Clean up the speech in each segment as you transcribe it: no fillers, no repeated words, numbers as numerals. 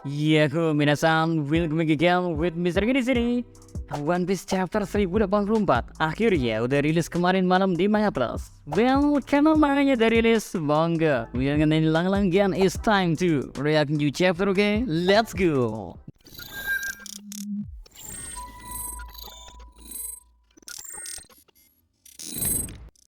Yaku minasan, welcome back again with Mr. Gini sini. One Piece chapter 1084 akhirnya udah rilis kemarin malam di Maya Plus. Well, karena makanya udah rilis, bangga. We're gonna lang-langgian, it's time to react new chapter, okay? Let's go.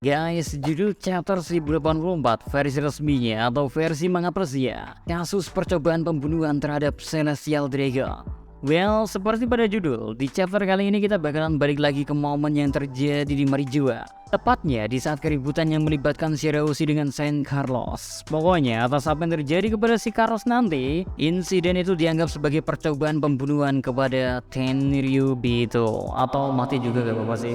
Guys, judul chapter 1084 versi resminya atau versi manga plus ya, kasus percobaan pembunuhan terhadap Celestial Dragon. Well, seperti pada judul, di chapter kali ini kita bakalan balik lagi ke momen yang terjadi di Marijua. Tepatnya di saat keributan yang melibatkan Shirahoshi dengan Saint Carlos. Pokoknya atas apa yang terjadi kepada si Carlos nanti, insiden itu dianggap sebagai percobaan pembunuhan kepada Tenryubito. Atau mati juga gak apa-apa sih.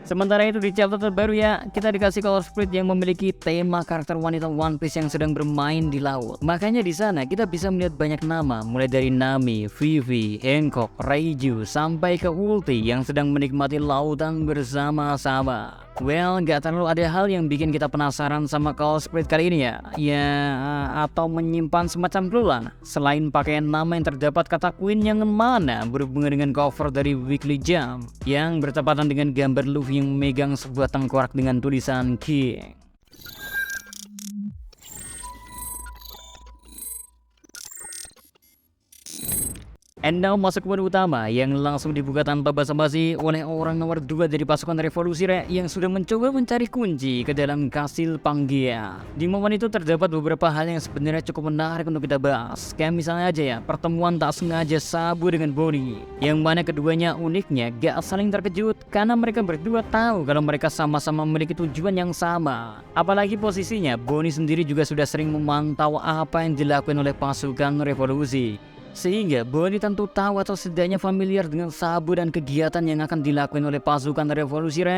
Sementara itu di chapter terbaru ya, kita dikasih color split yang memiliki tema karakter wanita One Piece yang sedang bermain di laut. Makanya di sana kita bisa melihat banyak nama, mulai dari Nami, Vivi, Hancock, Reiju, sampai ke Ulti yang sedang menikmati lautan bersama-sama. Well, gak terlalu ada hal yang bikin kita penasaran sama color split kali ini ya. Atau menyimpan semacam clue lah. Selain pakaian nama yang terdapat kata Queen yang mana berhubungan dengan cover dari Weekly Jump yang bertepatan dengan gambar Luffy yang memegang sebuah tengkorak dengan tulisan King. And now masuk ke menu utama yang langsung dibuka tanpa basa-basi oleh orang nomor 2 dari pasukan revolusi yang sudah mencoba mencari kunci ke dalam kastil Pangaea. Di momen itu terdapat beberapa hal yang sebenarnya cukup menarik untuk kita bahas. Kayak misalnya aja ya, pertemuan tak sengaja Sabu dengan Bonnie, yang mana keduanya uniknya gak saling terkejut karena mereka berdua tahu kalau mereka sama-sama memiliki tujuan yang sama. Apalagi posisinya Bonnie sendiri juga sudah sering memantau apa yang dilakukan oleh pasukan revolusi. Sehingga Bonnie tentu tahu atau setidaknya familiar dengan Sabu dan kegiatan yang akan dilakukan oleh pasukan revolusi.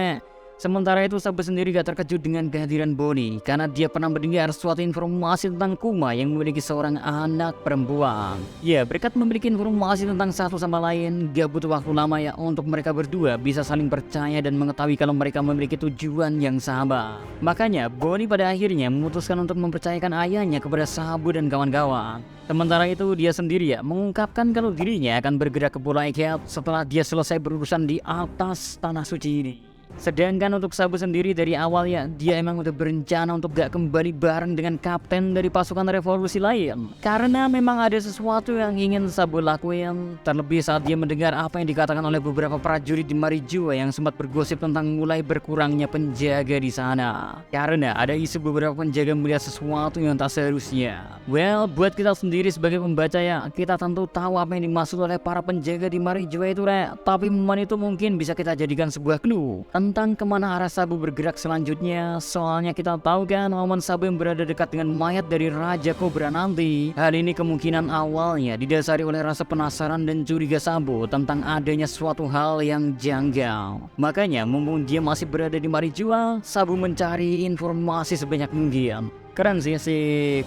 Sementara itu Sabu sendiri gak terkejut dengan kehadiran Bonnie karena dia pernah mendengar suatu informasi tentang Kuma yang memiliki seorang anak perempuan. Ya, berkat memiliki informasi tentang satu sama lain, gak butuh waktu lama ya untuk mereka berdua bisa saling percaya dan mengetahui kalau mereka memiliki tujuan yang sama. Makanya Bonnie pada akhirnya memutuskan untuk mempercayakan ayahnya kepada Sabu dan kawan-kawan. Sementara itu dia sendiri ya mengungkapkan kalau dirinya akan bergerak ke Pulau Egghead setelah dia selesai berurusan di atas tanah suci ini. Sedangkan untuk Sabu sendiri dari awal ya, dia emang udah berencana untuk gak kembali bareng dengan kapten dari pasukan revolusi lain. Karena memang ada sesuatu yang ingin Sabu lakuin, terlebih saat dia mendengar apa yang dikatakan oleh beberapa prajurit di Marijua yang sempat bergosip tentang mulai berkurangnya penjaga di sana. Karena ada isu beberapa penjaga melihat sesuatu yang tak seharusnya. Well, buat kita sendiri sebagai pembaca ya, kita tentu tahu apa yang dimaksud oleh para penjaga di Marijua itu tapi momen itu mungkin bisa kita jadikan sebuah clue tentang kemana arah Sabu bergerak selanjutnya. Soalnya kita tahu kan momen Sabu yang berada dekat dengan mayat dari Raja Cobra nanti. Hal ini kemungkinan awalnya didasari oleh rasa penasaran dan curiga Sabu tentang adanya suatu hal yang janggal. Makanya mumpung dia masih berada di Marijua, Sabu mencari informasi sebanyak mungkin. Keren sih si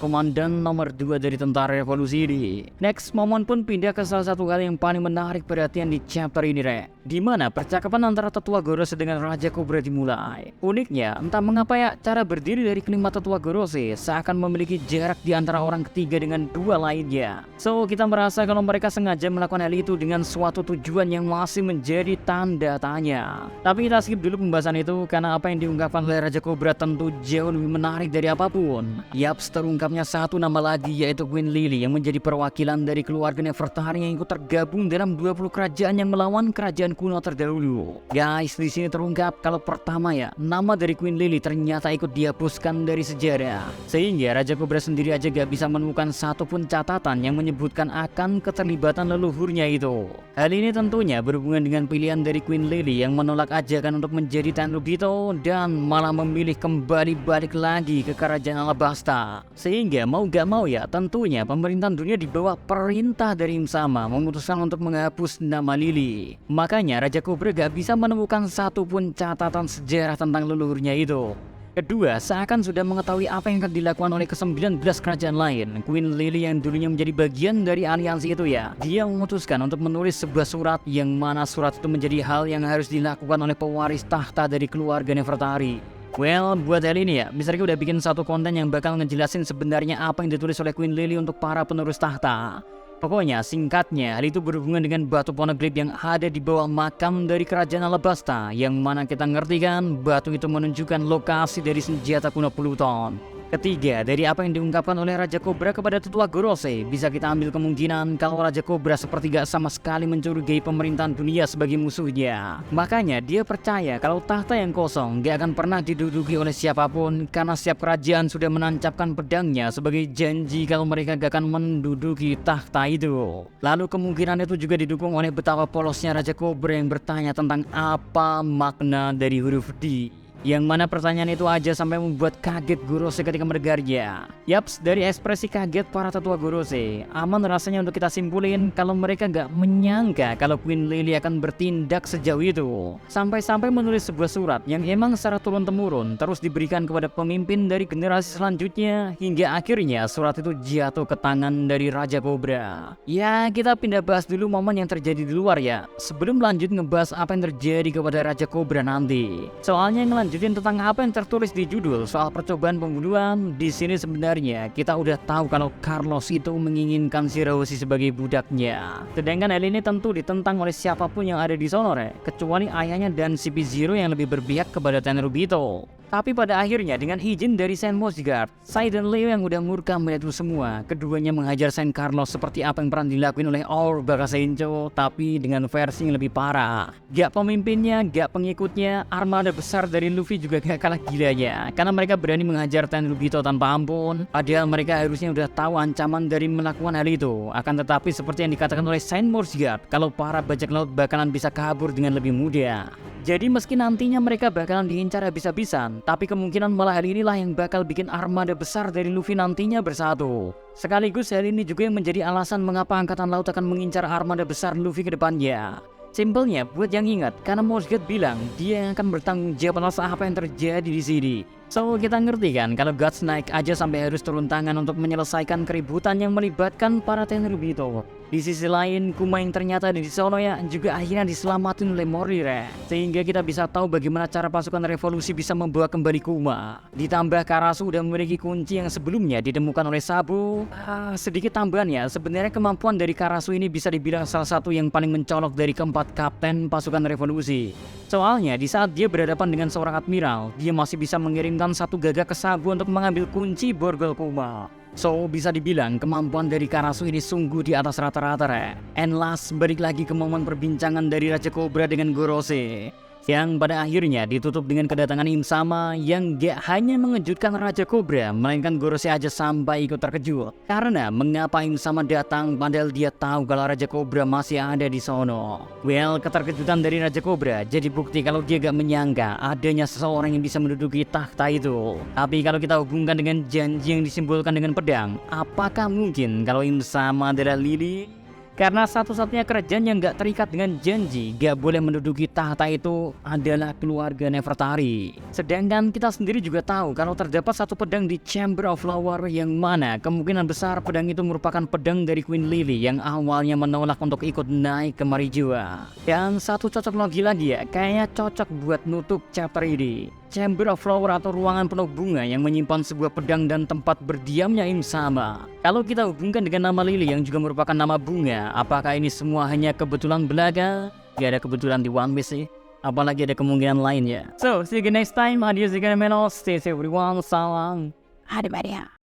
komandan nomor 2 dari tentara revolusi ini. Next, momen pun pindah ke salah satu hal yang paling menarik perhatian di chapter ini dimana percakapan antara Tetua Gorose dengan Raja Cobra dimulai. Uniknya, entah mengapa ya, cara berdiri dari kelima Tetua Gorose seakan memiliki jarak di antara orang ketiga dengan dua lainnya. So, kita merasa kalau mereka sengaja melakukan hal itu dengan suatu tujuan yang masih menjadi tanda tanya. Tapi kita skip dulu pembahasan itu karena apa yang diungkapkan oleh Raja Cobra tentu jauh lebih menarik dari apapun. Yaps, terungkapnya satu nama lagi yaitu Queen Lily yang menjadi perwakilan dari keluarga Nefertari yang ikut tergabung dalam 20 kerajaan yang melawan kerajaan kuno terdahulu. Guys, di sini terungkap kalau pertama ya, nama dari Queen Lily ternyata ikut dihapuskan dari sejarah. Sehingga Raja Cobra sendiri aja gak bisa menemukan satupun catatan yang menyebutkan akan keterlibatan leluhurnya itu. Hal ini tentunya berhubungan dengan pilihan dari Queen Lily yang menolak ajakan untuk menjadi Tenryubito dan malah memilih kembali balik lagi ke kerajaan Alabasta. Sehingga mau gak mau ya, tentunya pemerintahan dunia di bawah perintah dari Im-sama memutuskan untuk menghapus nama Lily. Makanya Raja Cobra gak bisa menemukan satupun catatan sejarah tentang leluhurnya itu. Kedua, seakan sudah mengetahui apa yang akan dilakukan oleh ke-19 kerajaan lain, Queen Lily yang dulunya menjadi bagian dari aliansi itu ya, dia memutuskan untuk menulis sebuah surat yang mana surat itu menjadi hal yang harus dilakukan oleh pewaris tahta dari keluarga Nefertari. Well, buat hal ini ya, Mr. Q udah bikin satu konten yang bakal ngejelasin sebenarnya apa yang ditulis oleh Queen Lily untuk para penerus tahta. Pokoknya singkatnya, hal itu berhubungan dengan batu poneglyph yang ada di bawah makam dari kerajaan Alabasta, yang mana kita ngerti kan batu itu menunjukkan lokasi dari senjata kuno Pluton. Ketiga, dari apa yang diungkapkan oleh Raja Kobra kepada tetua Gorose, bisa kita ambil kemungkinan kalau Raja Kobra seperti gak sama sekali mencurigai pemerintahan dunia sebagai musuhnya. Makanya dia percaya kalau tahta yang kosong gak akan pernah diduduki oleh siapapun, karena setiap kerajaan sudah menancapkan pedangnya sebagai janji kalau mereka gak akan menduduki tahta itu. Lalu kemungkinan itu juga didukung oleh betapa polosnya Raja Kobra yang bertanya tentang apa makna dari huruf D. Yang mana pertanyaan itu aja sampai membuat kaget Gorose ketika mendengarnya. Yaps, dari ekspresi kaget para tetua Gorose, aman rasanya untuk kita simpulin kalau mereka gak menyangka kalau Queen Lily akan bertindak sejauh itu. Sampai-sampai menulis sebuah surat yang emang secara turun-temurun terus diberikan kepada pemimpin dari generasi selanjutnya, hingga akhirnya surat itu jatuh ke tangan dari Raja Kobra. Ya, kita pindah bahas dulu momen yang terjadi di luar ya, sebelum lanjut ngebahas apa yang terjadi kepada Raja Kobra nanti. Soalnya yang lanjutin tentang apa yang tertulis di judul soal percobaan pembunuhan, di sini sebenarnya kita udah tahu kalau Carlos itu menginginkan si Rosie sebagai budaknya. Sedangkan hal ini tentu ditentang oleh siapapun yang ada di Sonore, kecuali ayahnya dan CP0 yang lebih berpihak kepada Tenryubito. Tapi pada akhirnya dengan izin dari Saint Mosgard, Sai dan Leo yang udah murka melihat itu semua, keduanya menghajar Saint Carlos seperti apa yang pernah dilakuin oleh Our Bakasencho, tapi dengan versi yang lebih parah. Gak pemimpinnya, gak pengikutnya, armada besar dari Luffy juga gak kalah gilanya, karena mereka berani menghajar Tenryubito tanpa ampun, padahal mereka harusnya udah tahu ancaman dari melakukan hal itu. Akan tetapi seperti yang dikatakan oleh Saint Mosgard, kalau para bajak laut bakalan bisa kabur dengan lebih mudah. Jadi meski nantinya mereka bakalan diincar habis-habisan, tapi kemungkinan malah hal inilah yang bakal bikin armada besar dari Luffy nantinya bersatu. Sekaligus hal ini juga yang menjadi alasan mengapa Angkatan Laut akan mengincar armada besar Luffy ke depannya. Simpelnya buat yang ingat, karena Mosgard bilang dia yang akan bertanggung jawab atas apa yang terjadi di sini. So kita ngerti kan kalau Guts naik aja sampai harus turun tangan untuk menyelesaikan keributan yang melibatkan para Tenryubito. Di sisi lain, Kuma yang ternyata ada di sono ya juga akhirnya diselamatin oleh Morire, sehingga kita bisa tahu bagaimana cara pasukan revolusi bisa membawa kembali Kuma. Ditambah Karasu udah memiliki kunci yang sebelumnya ditemukan oleh Sabo. Sedikit tambahan ya, sebenarnya kemampuan dari Karasu ini bisa dibilang salah satu yang paling mencolok dari keempat kapten pasukan revolusi. Soalnya di saat dia berhadapan dengan seorang admiral, dia masih bisa mengirimkan satu gagak ke Sabo untuk mengambil kunci borgol Kuma. So bisa dibilang kemampuan dari Karasu ini sungguh di atas rata-rata ya. And last, balik lagi ke momen perbincangan dari Raja Kobra dengan Gorose, yang pada akhirnya ditutup dengan kedatangan Im-sama yang gak hanya mengejutkan Raja Kobra, melainkan Gorose aja sampai ikut terkejut. Karena mengapa Im-sama datang padahal dia tahu kalau Raja Kobra masih ada di sono. Well, keterkejutan dari Raja Kobra jadi bukti kalau dia gak menyangka adanya seseorang yang bisa menduduki tahta itu. Tapi kalau kita hubungkan dengan janji yang disimbolkan dengan pedang, apakah mungkin kalau Im-sama adalah Lily? Karena satu-satunya kerajaan yang gak terikat dengan janji gak boleh menduduki tahta itu adalah keluarga Nefertari. Sedangkan kita sendiri juga tahu kalau terdapat satu pedang di Chamber of Flower yang mana kemungkinan besar pedang itu merupakan pedang dari Queen Lily yang awalnya menolak untuk ikut naik ke Marijua. Dan satu cocok lagi ya, kayaknya cocok buat nutup chapter ini. Chamber of Flower atau ruangan penuh bunga yang menyimpan sebuah pedang dan tempat berdiamnya Im-sama. Kalau kita hubungkan dengan nama Lily yang juga merupakan nama bunga, apakah ini semua hanya kebetulan belaka? Gak ada kebetulan di One Piece sih, apalagi ada kemungkinan lainnya. So, see you again next time. Adios, stay safe everyone. Salam. Ada Maria.